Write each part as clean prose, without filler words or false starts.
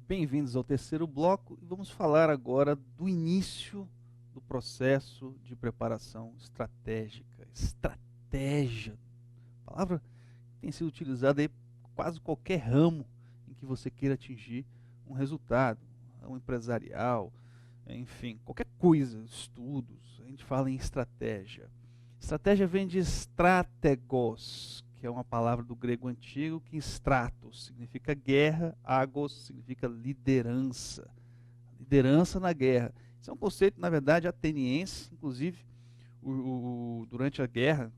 Bem-vindos ao terceiro bloco e vamos falar agora do início do processo de preparação estratégica. Estratégia, palavra que tem sido utilizada em quase qualquer ramo em que você queira atingir um resultado, ramo empresarial, enfim, qualquer coisa, estudos, a gente fala em estratégia. Estratégia vem de stratégos, que é uma palavra do grego antigo, que stratos significa guerra, agos significa liderança. Liderança na guerra. Isso é um conceito, na verdade, ateniense, inclusive, durante a guerra,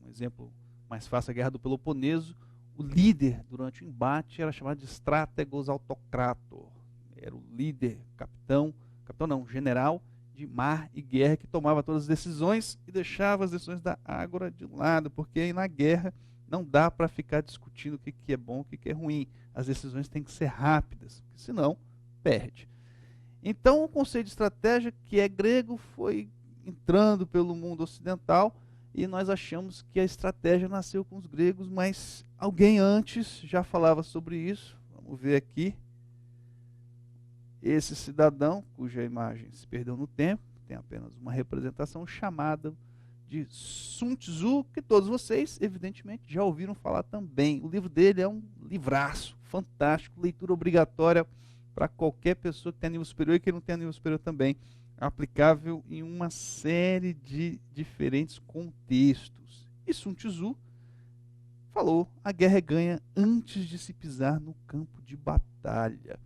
um exemplo mais fácil, a guerra do Peloponeso, o líder durante o embate era chamado de stratégos autocrator. Era o líder, general de mar e guerra, que tomava todas as decisões e deixava as decisões da ágora de lado, porque aí na guerra não dá para ficar discutindo o que é bom, o que é ruim. As decisões têm que ser rápidas, porque senão perde. Então o conceito de estratégia, que é grego, foi entrando pelo mundo ocidental e nós achamos que a estratégia nasceu com os gregos, mas alguém antes já falava sobre isso. Vamos ver aqui. Esse cidadão, cuja imagem se perdeu no tempo, tem apenas uma representação, chamada de Sun Tzu, que todos vocês, evidentemente, já ouviram falar também. O livro dele é um livraço, fantástico, leitura obrigatória para qualquer pessoa que tenha nível superior e que não tenha nível superior também, aplicável em uma série de diferentes contextos. E Sun Tzu falou: a guerra é ganha antes de se pisar no campo de batalha.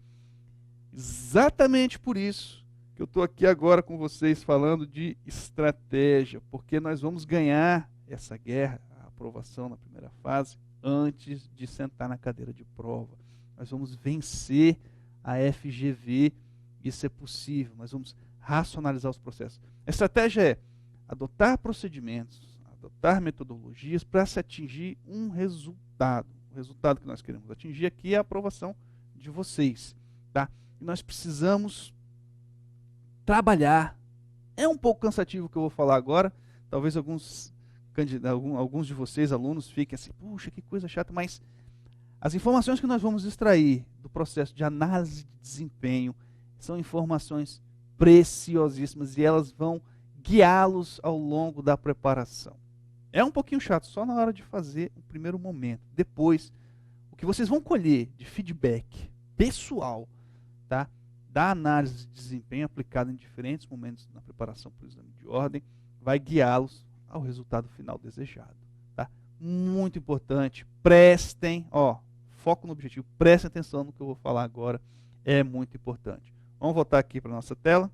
Exatamente por isso que eu estou aqui agora com vocês falando de estratégia, porque nós vamos ganhar essa guerra, a aprovação na primeira fase, antes de sentar na cadeira de prova. Nós vamos vencer a FGV, isso é possível, nós vamos racionalizar os processos. A estratégia é adotar procedimentos, adotar metodologias para se atingir um resultado. O resultado que nós queremos atingir aqui é a aprovação de vocês, tá? E nós precisamos trabalhar. É um pouco cansativo o que eu vou falar agora. Talvez alguns de vocês, alunos, fiquem assim: puxa, que coisa chata, mas as informações que nós vamos extrair do processo de análise de desempenho são informações preciosíssimas e elas vão guiá-los ao longo da preparação. É um pouquinho chato só na hora de fazer o primeiro momento. Depois, o que vocês vão colher de feedback pessoal, tá, da análise de desempenho aplicada em diferentes momentos na preparação para o exame de ordem, vai guiá-los ao resultado final desejado. Tá? Muito importante, prestem, foco no objetivo, prestem atenção no que eu vou falar agora, é muito importante. Vamos voltar aqui para a nossa tela.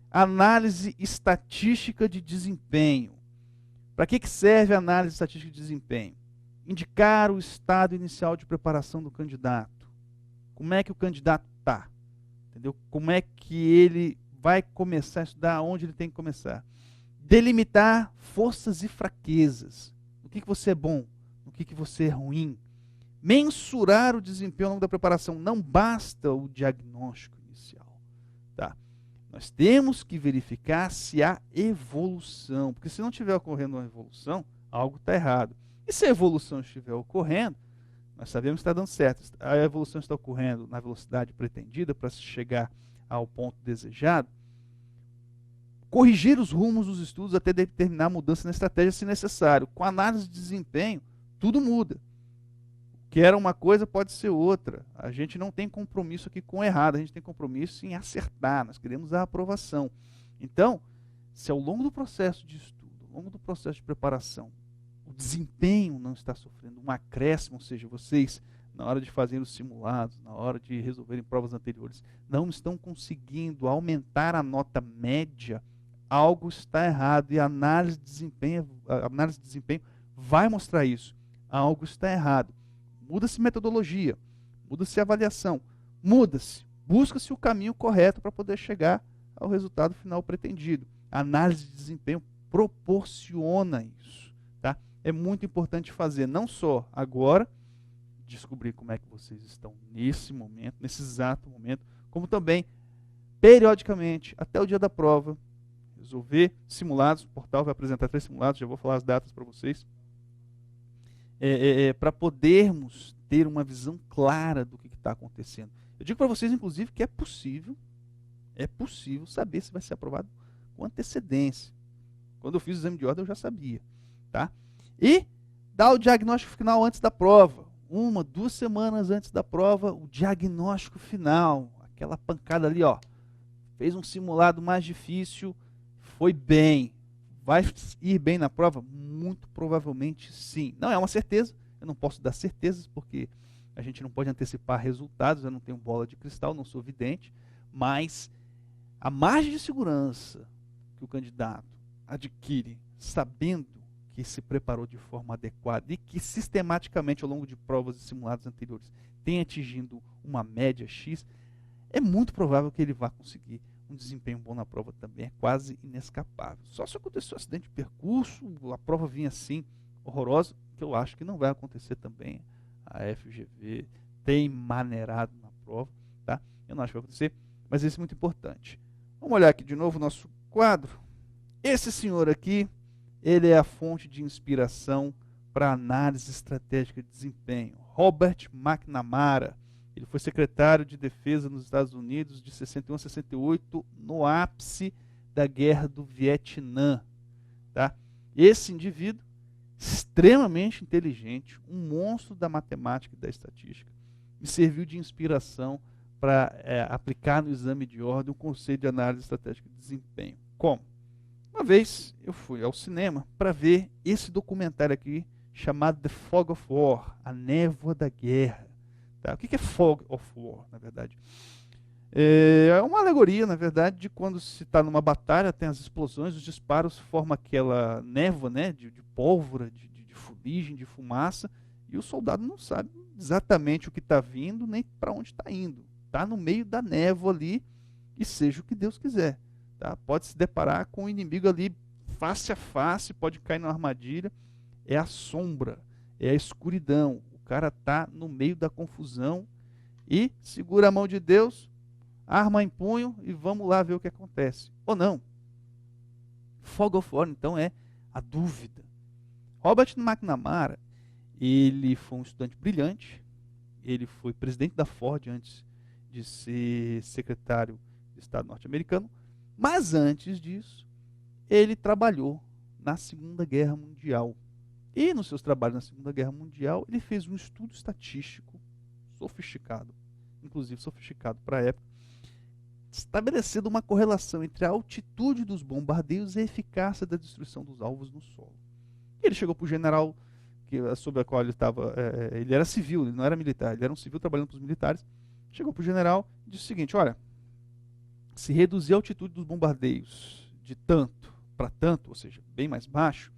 Análise estatística de desempenho. Para que serve a análise estatística de desempenho? Indicar o estado inicial de preparação do candidato. Como é que o candidato está? Entendeu? Como é que ele vai começar a estudar, onde ele tem que começar. Delimitar forças e fraquezas. No que você é bom, no que você é ruim. Mensurar o desempenho ao longo da preparação. Não basta o diagnóstico inicial. Tá? Nós temos que verificar se há evolução, porque se não estiver ocorrendo uma evolução, algo está errado. E se a evolução estiver ocorrendo, nós sabemos que está dando certo. A evolução está ocorrendo na velocidade pretendida para se chegar ao ponto desejado. Corrigir os rumos dos estudos até determinar a mudança na estratégia se necessário. Com a análise de desempenho, tudo muda. O que era uma coisa pode ser outra. A gente não tem compromisso aqui com o errado, a gente tem compromisso em acertar, nós queremos a aprovação. Então, se ao longo do processo de estudo, ao longo do processo de preparação, o desempenho não está sofrendo um acréscimo, ou seja, vocês, na hora de fazer os simulados, na hora de resolverem provas anteriores, não estão conseguindo aumentar a nota média, algo está errado. E a análise de desempenho vai mostrar isso. Algo está errado. Muda-se metodologia, muda-se avaliação, busca-se o caminho correto para poder chegar ao resultado final pretendido. A análise de desempenho proporciona isso. Tá? é muito importante fazer, não só agora, descobrir como é que vocês estão nesse momento, nesse exato momento, como também, periodicamente, até o dia da prova, resolver simulados. O portal vai apresentar 3 simulados, já vou falar as datas para vocês, para podermos ter uma visão clara do que está acontecendo. Eu digo para vocês, inclusive, que é possível saber se vai ser aprovado com antecedência. Quando eu fiz o exame de ordem, eu já sabia. Tá? E dar o diagnóstico final antes da prova. 1, 2 semanas antes da prova, o diagnóstico final. Aquela pancada ali, ó. Fez um simulado mais difícil, foi bem. Vai ir bem na prova? Muito provavelmente sim. Não é uma certeza, eu não posso dar certezas, porque a gente não pode antecipar resultados, eu não tenho bola de cristal, não sou vidente, mas a margem de segurança que o candidato adquire sabendo que se preparou de forma adequada e que sistematicamente ao longo de provas e simulados anteriores tem atingido uma média X, é muito provável que ele vá conseguir um desempenho bom na prova também, é quase inescapável. Só se acontecer um acidente de percurso, a prova vinha assim, horrorosa, que eu acho que não vai acontecer também. A FGV tem maneirado na prova, tá? Eu não acho que vai acontecer, mas isso é muito importante. Vamos olhar aqui de novo o nosso quadro. Esse senhor aqui, ele é a fonte de inspiração para análise estratégica de desempenho. Robert McNamara. Ele foi secretário de defesa nos Estados Unidos de 61 a 68, no ápice da guerra do Vietnã. Tá? Esse indivíduo, extremamente inteligente, um monstro da matemática e da estatística, me serviu de inspiração para aplicar no exame de ordem o conceito de análise estratégica de desempenho. Como? Uma vez eu fui ao cinema para ver esse documentário aqui, chamado The Fog of War, a névoa da guerra. Tá? O que é Fog of War, na verdade? É uma alegoria, na verdade, de quando se está numa batalha, tem as explosões, os disparos, forma aquela névoa, né, de pólvora, de fuligem, de fumaça, e o soldado não sabe exatamente o que está vindo, nem para onde está indo. Está no meio da névoa ali, e seja o que Deus quiser. Tá? Pode se deparar com o inimigo ali face a face, pode cair numa armadilha. É a sombra, é a escuridão. O cara está no meio da confusão e segura a mão de Deus, arma em punho e vamos lá ver o que acontece. Ou não. Fog of War, então, é a dúvida. Robert McNamara, ele foi um estudante brilhante, ele foi presidente da Ford antes de ser secretário de Estado norte-americano, mas antes disso, ele trabalhou na Segunda Guerra Mundial. E nos seus trabalhos na Segunda Guerra Mundial, ele fez um estudo estatístico sofisticado, inclusive sofisticado para a época, estabelecendo uma correlação entre a altitude dos bombardeios e a eficácia da destruição dos alvos no solo. E ele chegou para o general sobre a qual ele estava, ele era civil, ele não era militar, ele era um civil trabalhando para os militares, chegou para o general e disse o seguinte: olha, se reduzir a altitude dos bombardeios de tanto para tanto, ou seja, bem mais baixo,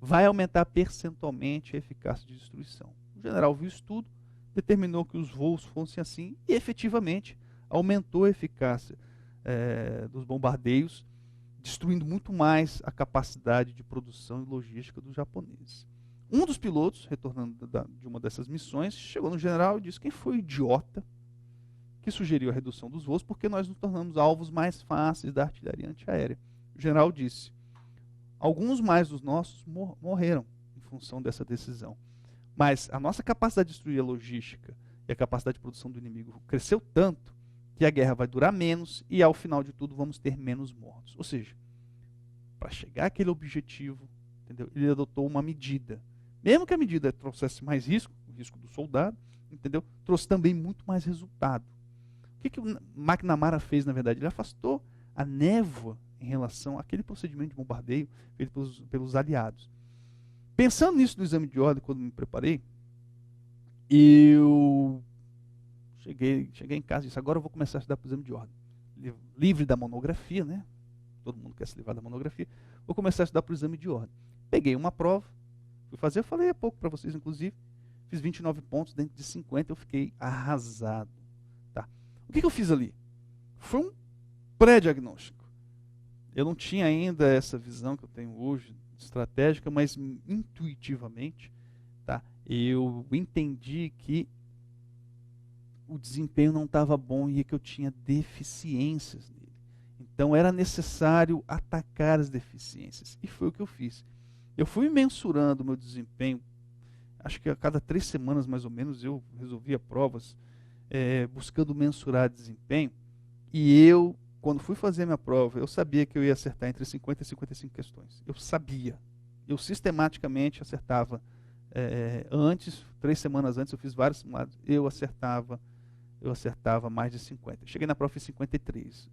vai aumentar percentualmente a eficácia de destruição. O general viu isso tudo, determinou que os voos fossem assim e efetivamente aumentou a eficácia dos bombardeios, destruindo muito mais a capacidade de produção e logística dos japoneses. Um dos pilotos, retornando de uma dessas missões, chegou no general e disse: quem foi o idiota que sugeriu a redução dos voos, porque nós nos tornamos alvos mais fáceis da artilharia antiaérea? O general disse: alguns mais dos nossos morreram em função dessa decisão. Mas a nossa capacidade de destruir a logística e a capacidade de produção do inimigo cresceu tanto que a guerra vai durar menos e, ao final de tudo, vamos ter menos mortos. Ou seja, para chegar àquele objetivo, entendeu? Ele adotou uma medida. Mesmo que a medida trouxesse mais risco, o risco do soldado, entendeu? Trouxe também muito mais resultado. O que o McNamara fez, na verdade? Ele afastou a névoa em relação àquele procedimento de bombardeio feito pelos aliados. Pensando nisso no exame de ordem, quando me preparei, eu cheguei em casa e disse: agora eu vou começar a estudar para o exame de ordem. Livre da monografia, né? Todo mundo quer se livrar da monografia. Vou começar a estudar para o exame de ordem. Peguei uma prova, fui fazer, eu falei há pouco para vocês, inclusive, fiz 29 pontos dentro de 50, eu fiquei arrasado. Tá? O que eu fiz ali? Foi um pré-diagnóstico. Eu não tinha ainda essa visão que eu tenho hoje estratégica, mas intuitivamente, tá? Eu entendi que o desempenho não estava bom e que eu tinha deficiências nele. Então era necessário atacar as deficiências. E foi o que eu fiz. Eu fui mensurando o meu desempenho, acho que a cada 3 semanas mais ou menos eu resolvia provas, buscando mensurar desempenho. E eu, quando fui fazer a minha prova, eu sabia que eu ia acertar entre 50 e 55 questões. Eu sabia. Eu sistematicamente acertava. Antes, 3 semanas antes, eu fiz vários simulados, eu acertava mais de 50. Cheguei na prova em 53.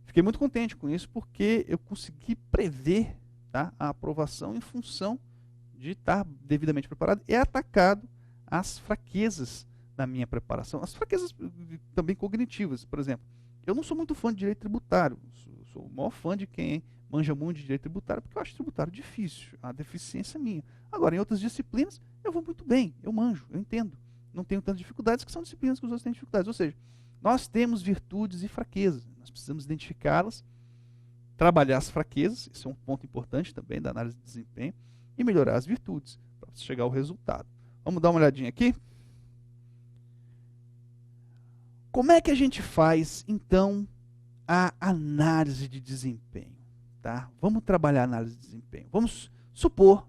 Fiquei muito contente com isso, porque eu consegui prever, tá, a aprovação em função de estar devidamente preparado e atacado as fraquezas da minha preparação, as fraquezas também cognitivas. Por exemplo, eu não sou muito fã de direito tributário, sou o maior fã de quem manja muito de direito tributário, porque eu acho tributário difícil, a deficiência minha. Agora, em outras disciplinas, eu vou muito bem, eu manjo, eu entendo. Não tenho tantas dificuldades, que são disciplinas que os outros têm dificuldades. Ou seja, nós temos virtudes e fraquezas, nós precisamos identificá-las, trabalhar as fraquezas, isso é um ponto importante também da análise de desempenho, e melhorar as virtudes, para chegar ao resultado. Vamos dar uma olhadinha aqui? Como é que a gente faz, então, a análise de desempenho? Tá? Vamos trabalhar a análise de desempenho. Vamos supor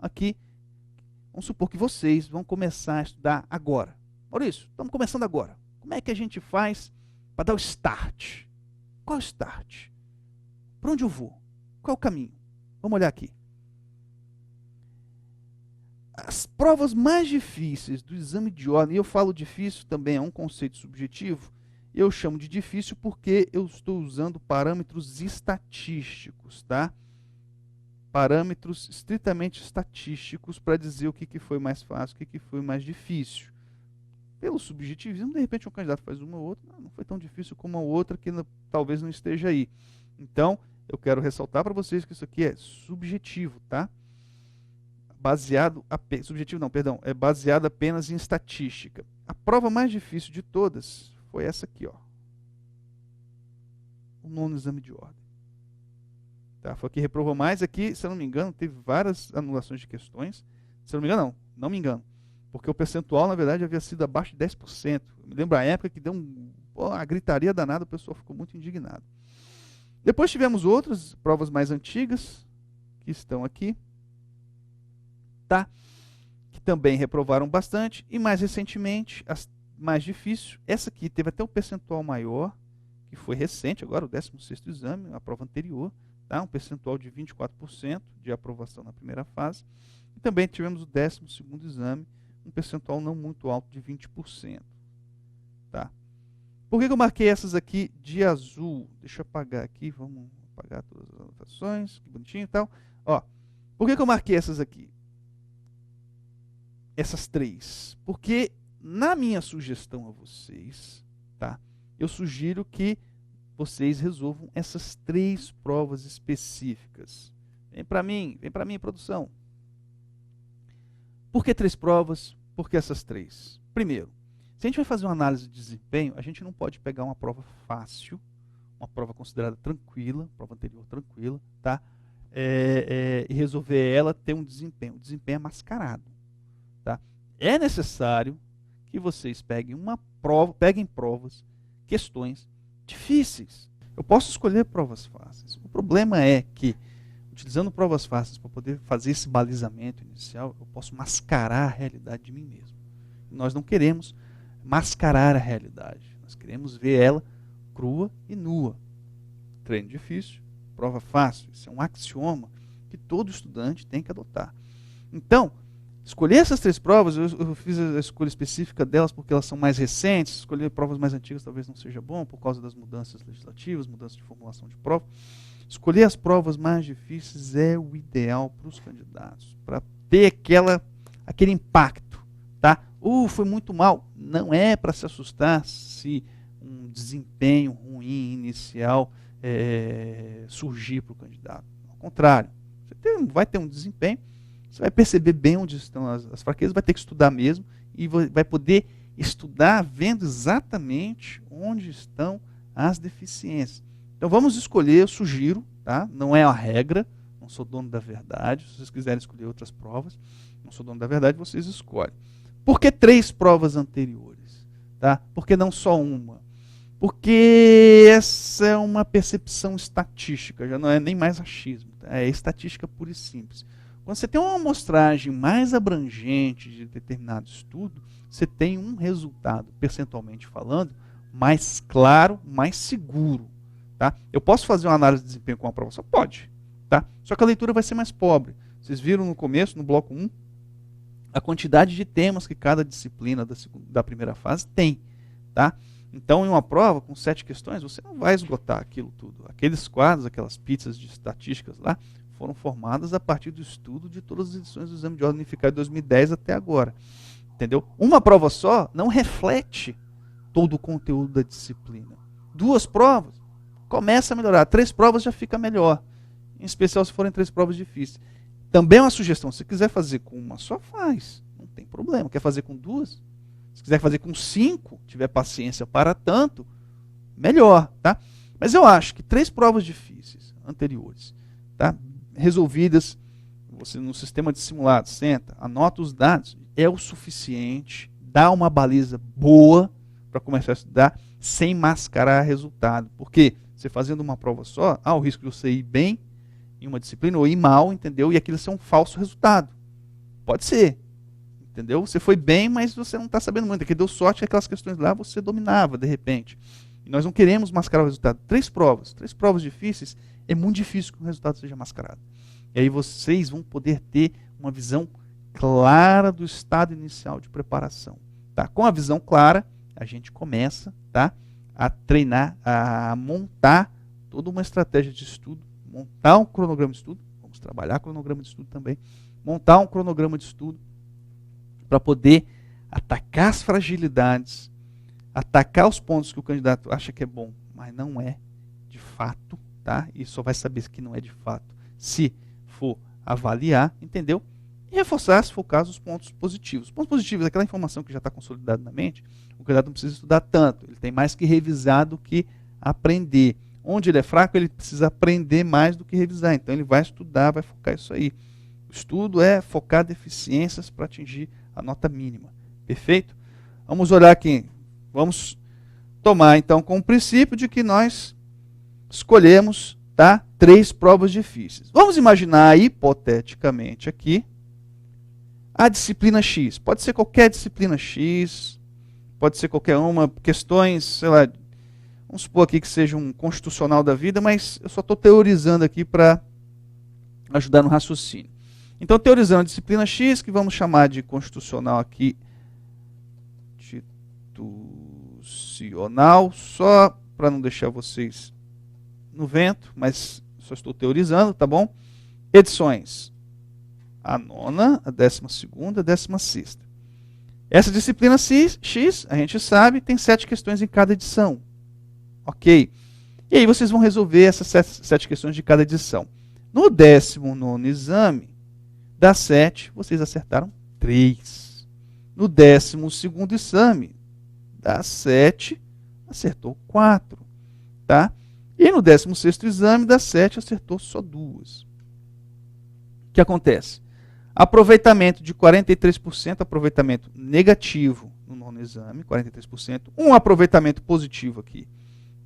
que vocês vão começar a estudar agora. Maurício, estamos começando agora. Como é que a gente faz para dar o start? Qual é o start? Para onde eu vou? Qual é o caminho? Vamos olhar aqui. As provas mais difíceis do exame de ordem, e eu falo difícil também, é um conceito subjetivo, eu chamo de difícil porque eu estou usando parâmetros estatísticos, tá? Parâmetros estritamente estatísticos para dizer o que foi mais fácil, o que foi mais difícil. Pelo subjetivismo, de repente um candidato faz uma ou outra, não foi tão difícil como a outra, que talvez não esteja aí. Então, eu quero ressaltar para vocês que isso aqui é subjetivo, tá? É baseado apenas em estatística. A prova mais difícil de todas foi essa aqui, ó. O 9º exame de ordem. Tá? Foi a que reprovou mais. Aqui, se eu não me engano, teve várias anulações de questões. Se eu não me engano, não me engano. Porque o percentual, na verdade, havia sido abaixo de 10%. Eu me lembro a época que deu uma gritaria danada, o pessoal ficou muito indignado. Depois tivemos outras provas mais antigas, que estão aqui, tá? Que também reprovaram bastante. E mais recentemente, as mais difíceis, essa aqui teve até um percentual maior, que foi recente, agora o 16º exame, a prova anterior, tá? Um percentual de 24% de aprovação na primeira fase. E também tivemos o 12º exame, um percentual não muito alto de 20%. Tá? Por que eu marquei essas aqui de azul? Deixa eu apagar aqui, vamos apagar todas as anotações, que bonitinho e tal. Ó, por que eu marquei essas aqui? Essas 3. Porque na minha sugestão a vocês, tá? Eu sugiro que vocês resolvam essas 3 provas específicas. Vem para mim, produção. Por que 3 provas? Por que essas 3? Primeiro, se a gente vai fazer uma análise de desempenho, a gente não pode pegar uma prova fácil, uma prova considerada tranquila, prova anterior tranquila, tá? E resolver ela ter um desempenho. O desempenho é mascarado. Tá? É necessário que vocês peguem provas, questões difíceis. Eu posso escolher provas fáceis. O problema é que, utilizando provas fáceis para poder fazer esse balizamento inicial, eu posso mascarar a realidade de mim mesmo. Nós não queremos mascarar a realidade. Nós queremos ver ela crua e nua. Treino difícil, prova fácil. Isso é um axioma que todo estudante tem que adotar. Então, escolher essas 3 provas, eu fiz a escolha específica delas porque elas são mais recentes. Escolher provas mais antigas talvez não seja bom, por causa das mudanças legislativas, mudanças de formulação de prova. Escolher as provas mais difíceis é o ideal para os candidatos, para ter aquele impacto. Tá? Foi muito mal. Não é para se assustar se um desempenho ruim inicial surgir para o candidato. Ao contrário, você vai ter um desempenho, você vai perceber bem onde estão as fraquezas, vai ter que estudar mesmo, e vai poder estudar vendo exatamente onde estão as deficiências. Então vamos escolher, eu sugiro, tá? Não é a regra, não sou dono da verdade. Se vocês quiserem escolher outras provas, não sou dono da verdade, vocês escolhem. Por que 3 provas anteriores? Tá? Por que não só uma? Porque essa é uma percepção estatística, já não é nem mais achismo, tá? É estatística pura e simples. Quando você tem uma amostragem mais abrangente de determinado estudo, você tem um resultado, percentualmente falando, mais claro, mais seguro. Tá? Eu posso fazer uma análise de desempenho com uma prova? Só pode. Tá? Só que a leitura vai ser mais pobre. Vocês viram no começo, no bloco 1, a quantidade de temas que cada disciplina da primeira fase tem. Tá? Então, em uma prova com 7 questões, você não vai esgotar aquilo tudo. Aqueles quadros, aquelas pizzas de estatísticas lá, foram formadas a partir do estudo de todas as edições do Exame de Ordem Unificado de 2010 até agora. Entendeu? Uma prova só não reflete todo o conteúdo da disciplina. 2 provas, começa a melhorar. 3 provas já fica melhor. Em especial se forem 3 provas difíceis. Também é uma sugestão. Se quiser fazer com uma só, faz. Não tem problema. Quer fazer com 2? Se quiser fazer com 5, tiver paciência para tanto, melhor. Tá? Mas eu acho que 3 provas difíceis anteriores, tá? Resolvidas, você no sistema de simulado, senta, anota os dados, é o suficiente, dá uma baliza boa para começar a estudar sem mascarar resultado. Porque você fazendo uma prova só, há o risco de você ir bem em uma disciplina ou ir mal, entendeu? E aquilo ser um falso resultado. Pode ser. Entendeu? Você foi bem, mas você não está sabendo muito. Aqui deu sorte que aquelas questões lá você dominava, de repente. E nós não queremos mascarar o resultado. 3 provas difíceis, é muito difícil que o resultado seja mascarado. E aí vocês vão poder ter uma visão clara do estado inicial de preparação. Tá? Com a visão clara, a gente começa, tá, a treinar, a montar toda uma estratégia de estudo, montar um cronograma de estudo, vamos trabalhar cronograma de estudo também, montar um cronograma de estudo para poder atacar as fragilidades, atacar os pontos que o candidato acha que é bom, mas não é de fato, tá? E só vai saber que não é de fato se for avaliar, entendeu? E reforçar, se for o caso, os pontos positivos. Os pontos positivos é aquela informação que já está consolidada na mente, o candidato não precisa estudar tanto, ele tem mais que revisar do que aprender. Onde ele é fraco, ele precisa aprender mais do que revisar, então ele vai estudar, vai focar isso aí. O estudo é focar deficiências para atingir a nota mínima. Perfeito? Vamos olhar aqui. Vamos tomar, então, como princípio de que nós escolhemos, tá, 3 provas difíceis. Vamos imaginar, hipoteticamente, aqui, a disciplina X. Pode ser qualquer disciplina X, pode ser qualquer uma, questões, sei lá, vamos supor aqui que seja um constitucional da vida, mas eu só estou teorizando aqui para ajudar no raciocínio. Então, teorizando a disciplina X, que vamos chamar de constitucional aqui, institucional, só para não deixar vocês no vento, mas só estou teorizando, tá bom? Edições: a 9ª, a 12ª, a 16ª. Essa disciplina X, a gente sabe, tem 7 questões em cada edição. Ok? E aí vocês vão resolver essas 7 questões de cada edição. No 19º exame, das 7, vocês acertaram 3. No 12º exame, das 7, acertou 4. Tá? E no 16º exame, das 7, acertou só 2. O que acontece? Aproveitamento de 43%, aproveitamento negativo no 9º exame, 43%. Um aproveitamento positivo aqui,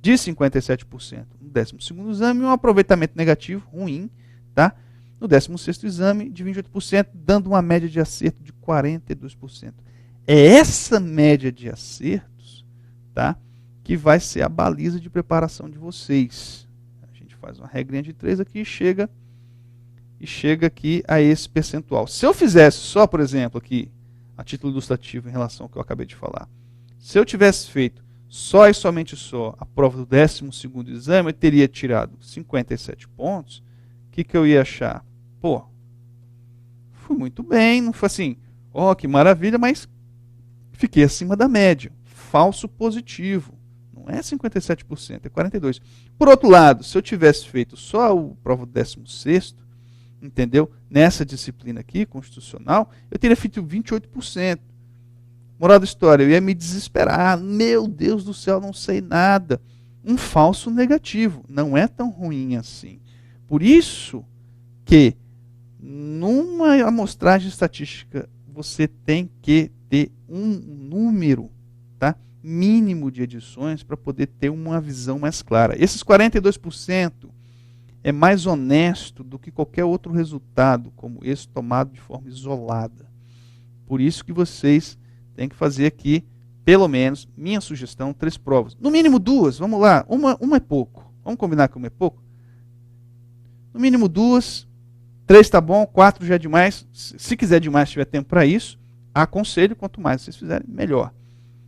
de 57% no 12º exame, e um aproveitamento negativo, ruim, tá? No 16º exame, de 28%, dando uma média de acerto de 42%. É essa média de acertos, tá, que vai ser a baliza de preparação de vocês. A gente faz uma regrinha de 3 aqui e chega aqui a esse percentual. Se eu fizesse só, por exemplo, aqui, a título ilustrativo em relação ao que eu acabei de falar, se eu tivesse feito só e somente só a prova do 12º exame, eu teria tirado 57 pontos, o que eu ia achar? Pô, fui muito bem, não foi assim, ó, que maravilha, mas fiquei acima da média. Falso positivo. Não é 57%, é 42%. Por outro lado, se eu tivesse feito só a prova do 16º, entendeu? Nessa disciplina aqui, constitucional, eu teria feito 28%. Moral da história, eu ia me desesperar. Meu Deus do céu, não sei nada. Um falso negativo. Não é tão ruim assim. Por isso que numa amostragem estatística você tem que ter um número, tá, mínimo de edições para poder ter uma visão mais clara. Esses 42% é mais honesto do que qualquer outro resultado, como esse tomado de forma isolada. Por isso que vocês têm que fazer aqui, pelo menos, minha sugestão, 3 provas. No mínimo 2, vamos lá. Uma é pouco. Vamos combinar que uma é pouco? No mínimo 2, 3 está bom, 4 já é demais. Se quiser demais, se tiver tempo para isso, aconselho, quanto mais vocês fizerem, melhor.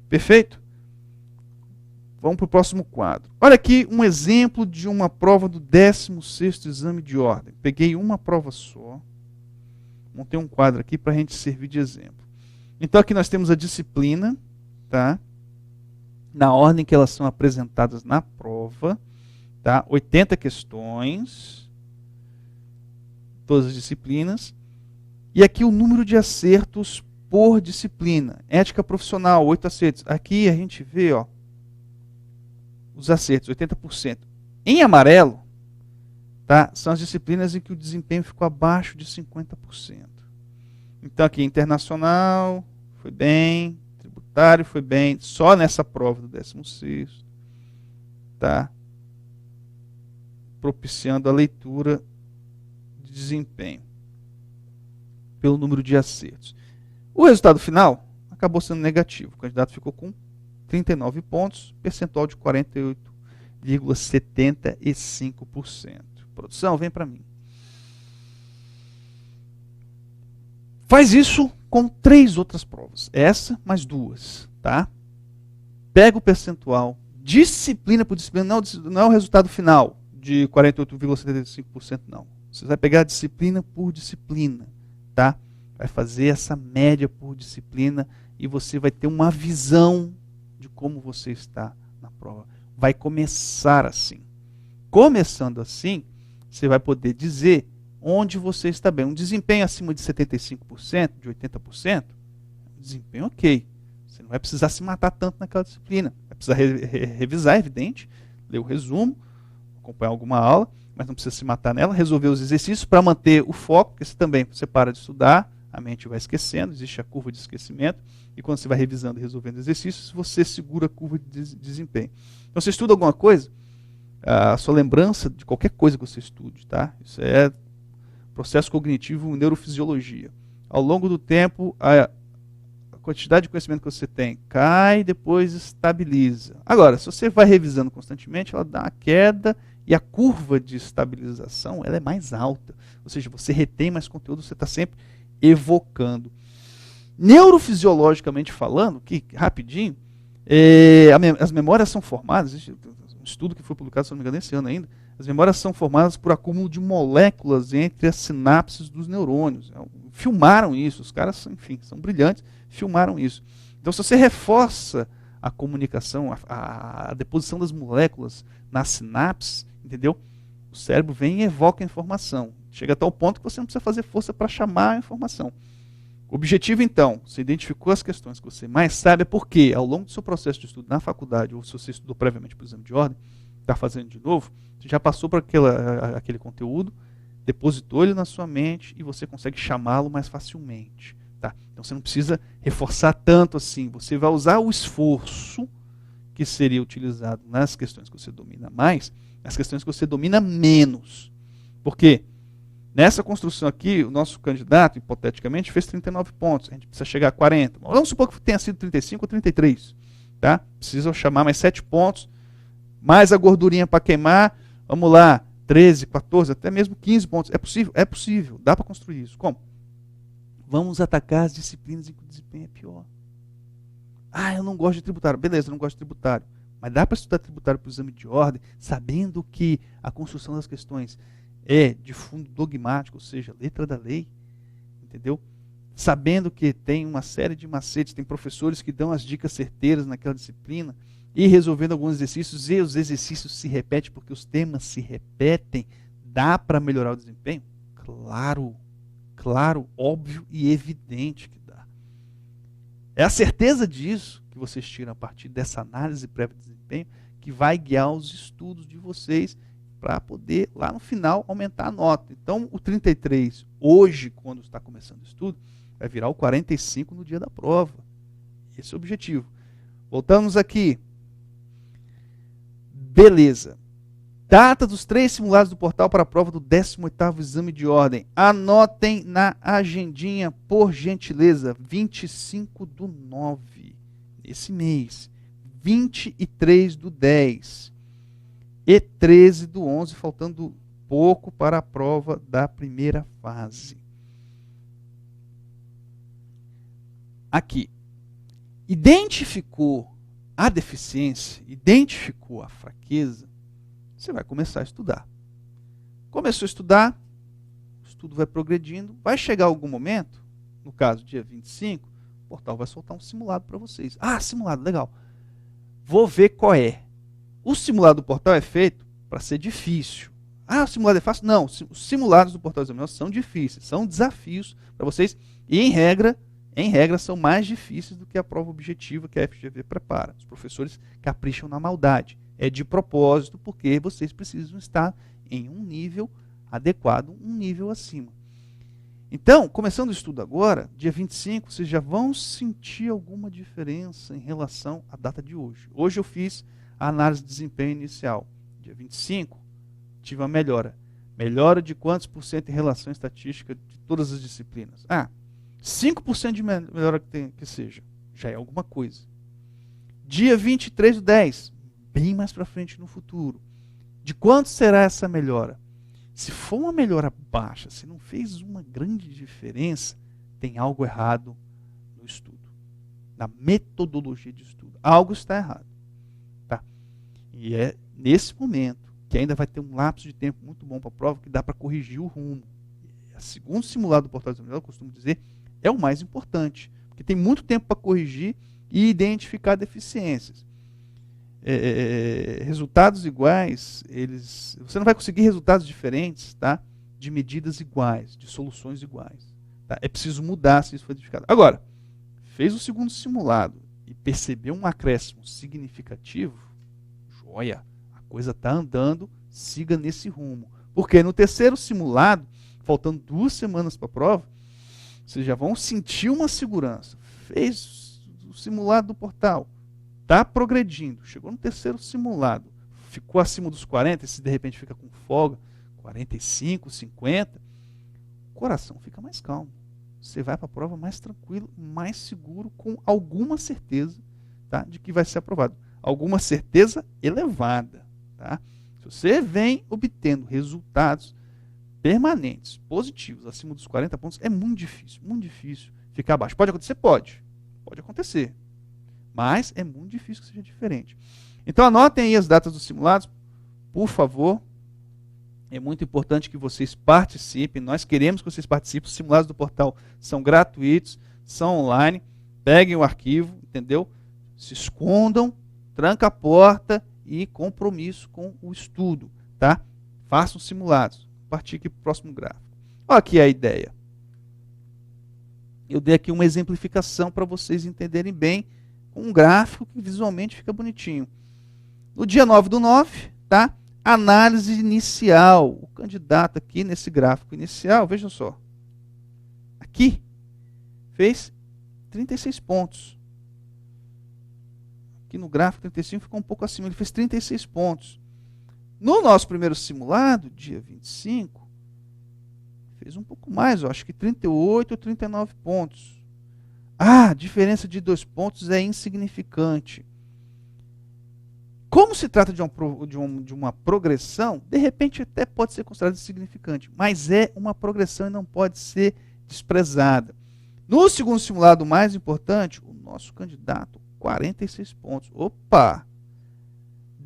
Perfeito? Vamos para o próximo quadro. Olha aqui um exemplo de uma prova do 16º exame de ordem. Peguei uma prova só. Montei um quadro aqui para a gente servir de exemplo. Então aqui nós temos a disciplina, tá? Na ordem que elas são apresentadas na prova, tá? 80 questões, todas as disciplinas. E aqui o número de acertos por disciplina. Ética profissional, 8 acertos. Aqui a gente vê, ó, os acertos, 80%. Em amarelo, tá, são as disciplinas em que o desempenho ficou abaixo de 50%. Então aqui, internacional, foi bem, tributário, foi bem, só nessa prova do 16º, tá, propiciando a leitura de desempenho pelo número de acertos. O resultado final acabou sendo negativo. O candidato ficou com 39 pontos, percentual de 48,75%. Produção, vem para mim. Faz isso com 3 outras provas. Essa mais 2, tá? Pega o percentual, disciplina por disciplina, não é o resultado final de 48,75%, não. Você vai pegar a disciplina por disciplina, tá? Vai fazer essa média por disciplina e você vai ter uma visão de como você está na prova. Vai começar assim. Começando assim, você vai poder dizer onde você está bem. Um desempenho acima de 75%, de 80%, desempenho ok. Você não vai precisar se matar tanto naquela disciplina. Vai precisar revisar, é evidente, ler o resumo, acompanhar alguma aula, mas não precisa se matar nela, resolver os exercícios para manter o foco, porque você para de estudar, a mente vai esquecendo, existe a curva de esquecimento, e quando você vai revisando e resolvendo exercícios, você segura a curva de desempenho. Então, você estuda alguma coisa, a sua lembrança de qualquer coisa que você estude, tá? Isso é processo cognitivo, neurofisiologia. Ao longo do tempo, a quantidade de conhecimento que você tem cai, depois estabiliza. Agora, se você vai revisando constantemente, ela dá uma queda e a curva de estabilização ela é mais alta. Ou seja, você retém mais conteúdo, você está sempre evocando. Neurofisiologicamente falando, que rapidinho, as memórias são formadas, existe um estudo que foi publicado, se não me engano, esse ano ainda, as memórias são formadas por acúmulo de moléculas entre as sinapses dos neurônios. Filmaram isso, os caras, enfim, são brilhantes, filmaram isso. Então, se você reforça a comunicação, a deposição das moléculas nas sinapses, entendeu? O cérebro vem e evoca a informação. Chega a tal ponto que você não precisa fazer força para chamar a informação. O objetivo, então, você identificou as questões que você mais sabe, é porque, ao longo do seu processo de estudo na faculdade, ou se você estudou previamente para o exame de ordem, está fazendo de novo, você já passou por aquele conteúdo, depositou ele na sua mente e você consegue chamá-lo mais facilmente. Tá? Então você não precisa reforçar tanto assim, você vai usar o esforço que seria utilizado nas questões que você domina mais, nas questões que você domina menos. Por quê? Nessa construção aqui, o nosso candidato, hipoteticamente, fez 39 pontos. A gente precisa chegar a 40. Vamos supor que tenha sido 35 ou 33. Tá? Precisa chamar mais 7 pontos, mais a gordurinha para queimar. Vamos lá, 13, 14, até mesmo 15 pontos. É possível? É possível. Dá para construir isso. Como? Vamos atacar as disciplinas em que o desempenho é pior. Ah, eu não gosto de tributário. Beleza, eu não gosto de tributário. Mas dá para estudar tributário para o exame de ordem, sabendo que a construção das questões é de fundo dogmático, ou seja, letra da lei, entendeu? Sabendo que tem uma série de macetes, tem professores que dão as dicas certeiras naquela disciplina, e resolvendo alguns exercícios, e os exercícios se repetem porque os temas se repetem, dá para melhorar o desempenho? Claro, claro, óbvio e evidente que dá. É a certeza disso que vocês tiram a partir dessa análise prévia de desempenho que vai guiar os estudos de vocês para poder, lá no final, aumentar a nota. Então, o 33, hoje, quando está começando o estudo, vai virar o 45 no dia da prova. Esse é o objetivo. Voltamos aqui. Beleza. Data dos 3 simulados do portal para a prova do 18º exame de ordem. Anotem na agendinha, por gentileza. 25/9, esse mês. 23/10. E 13/11, faltando pouco para a prova da primeira fase. Aqui. Identificou a deficiência, identificou a fraqueza, você vai começar a estudar. Começou a estudar, o estudo vai progredindo, vai chegar algum momento, no caso, dia 25, o portal vai soltar um simulado para vocês. Ah, simulado, legal. Vou ver qual é. O simulado do portal é feito para ser difícil. Ah, o simulado é fácil? Não, os simulados do portal examinador são difíceis, são desafios para vocês e, em regra, são mais difíceis do que a prova objetiva que a FGV prepara. Os professores capricham na maldade. É de propósito, porque vocês precisam estar em um nível adequado, um nível acima. Então, começando o estudo agora, dia 25, vocês já vão sentir alguma diferença em relação à data de hoje. Hoje eu fiz a análise de desempenho inicial. Dia 25, tive uma melhora. Melhora de quantos por cento em relação à estatística de todas as disciplinas? 5% de melhora que seja, já é alguma coisa. Dia 23/10, bem mais para frente no futuro. De quanto será essa melhora? Se for uma melhora baixa, se não fez uma grande diferença, tem algo errado no estudo, na metodologia de estudo. Algo está errado. Tá? E é nesse momento, que ainda vai ter um lapso de tempo muito bom para a prova, que dá para corrigir o rumo. Segundo o simulado do portal examinador, eu costumo dizer, é o mais importante, porque tem muito tempo para corrigir e identificar deficiências. Resultados iguais, você não vai conseguir resultados diferentes, tá? De medidas iguais, de soluções iguais. Tá? É preciso mudar se isso for identificado. Agora, fez o segundo simulado e percebeu um acréscimo significativo, joia, a coisa está andando, siga nesse rumo. Porque no terceiro simulado, faltando 2 semanas para a prova, vocês já vão sentir uma segurança. Fez o simulado do portal, está progredindo, chegou no terceiro simulado, ficou acima dos 40, se de repente fica com folga, 45, 50, o coração fica mais calmo. Você vai para a prova mais tranquilo, mais seguro, com alguma certeza, tá, de que vai ser aprovado. Alguma certeza elevada. Tá? Se você vem obtendo resultados permanentes, positivos, acima dos 40 pontos, é muito difícil ficar abaixo. Pode acontecer? Pode acontecer. Mas é muito difícil que seja diferente. Então anotem aí as datas dos simulados, por favor. É muito importante que vocês participem. Nós queremos que vocês participem. Os simulados do portal são gratuitos, são online. Peguem o arquivo, entendeu? Se escondam, tranca a porta e compromisso com o estudo. Tá? Façam simulados. Partir aqui para o próximo gráfico. Olha aqui a ideia. Eu dei aqui uma exemplificação para vocês entenderem bem, com um gráfico que visualmente fica bonitinho. No dia 9/9, tá? Análise inicial. O candidato aqui nesse gráfico inicial, veja só. Aqui, fez 36 pontos. Aqui no gráfico 35 ficou um pouco acima, ele fez 36 pontos. No nosso primeiro simulado, dia 25, fez um pouco mais, eu acho que 38 ou 39 pontos. A diferença de 2 pontos é insignificante. Como se trata de uma progressão, de repente até pode ser considerada insignificante, mas é uma progressão e não pode ser desprezada. No segundo simulado mais importante, o nosso candidato, 46 pontos. Opa!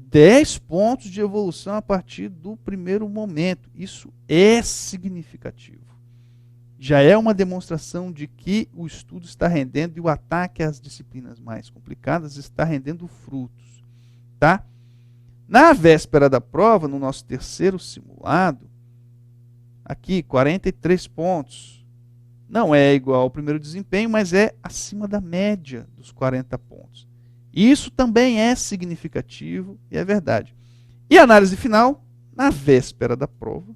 10 pontos de evolução a partir do primeiro momento. Isso é significativo. Já é uma demonstração de que o estudo está rendendo e o ataque às disciplinas mais complicadas está rendendo frutos. Tá? Na véspera da prova, no nosso terceiro simulado, aqui 43 pontos. Não é igual ao primeiro desempenho, mas é acima da média dos 40 pontos. Isso também é significativo e é verdade. E a análise final, Na véspera da prova,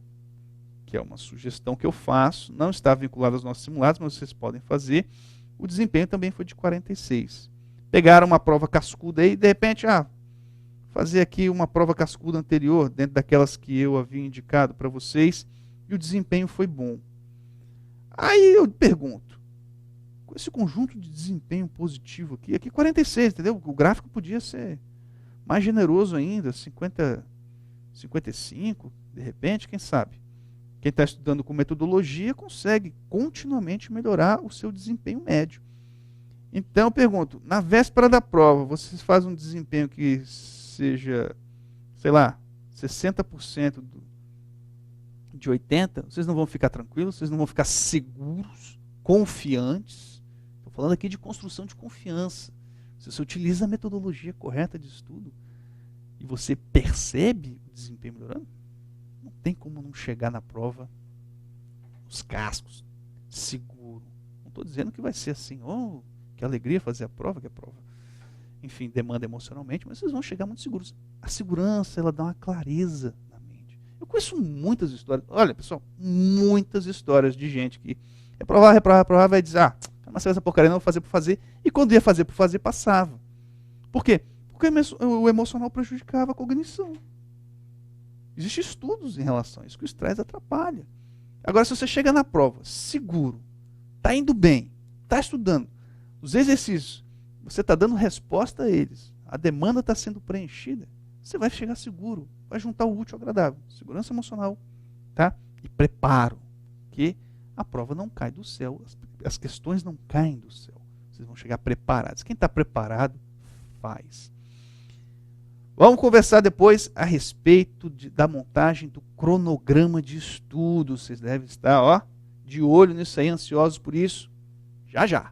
que é uma sugestão que eu faço, não está vinculado aos nossos simulados, mas vocês podem fazer, o desempenho também foi de 46. Pegaram uma prova cascuda aí, de repente, fazer aqui uma prova cascuda anterior, dentro daquelas que eu havia indicado para vocês, e o desempenho foi bom. Aí eu pergunto, com esse conjunto de desempenho positivo aqui 46, entendeu? O gráfico podia ser mais generoso ainda, 50, 55, de repente, quem sabe? Quem está estudando com metodologia consegue continuamente melhorar o seu desempenho médio. Então eu pergunto, na véspera da prova, vocês fazem um desempenho que seja, sei lá, 60% de 80%, vocês não vão ficar tranquilos, vocês não vão ficar seguros, confiantes. Estou falando aqui de construção de confiança. Se você utiliza a metodologia correta de estudo e você percebe o desempenho melhorando, não tem como não chegar na prova, os cascos, seguro. Não estou dizendo que vai ser assim, que alegria fazer a prova, enfim, demanda emocionalmente, mas vocês vão chegar muito seguros. A segurança, ela dá uma clareza na mente. Eu conheço muitas histórias, olha pessoal, muitas histórias de gente que reprovar, vai dizer, mas essa porcaria não vou fazer por fazer, e quando ia fazer por fazer, passava. Por quê? Porque o emocional prejudicava a cognição. Existem estudos em relação a isso, que o estresse atrapalha. Agora, se você chega na prova, seguro, está indo bem, está estudando, os exercícios, você está dando resposta a eles, a demanda está sendo preenchida, você vai chegar seguro, vai juntar o útil ao agradável, segurança emocional, tá? E preparo, que a prova não cai do céu, as questões não caem do céu, vocês vão chegar preparados. Quem está preparado, faz. Vamos conversar depois a respeito da montagem do cronograma de estudo. Vocês devem estar de olho nisso aí, ansiosos por isso. Já já.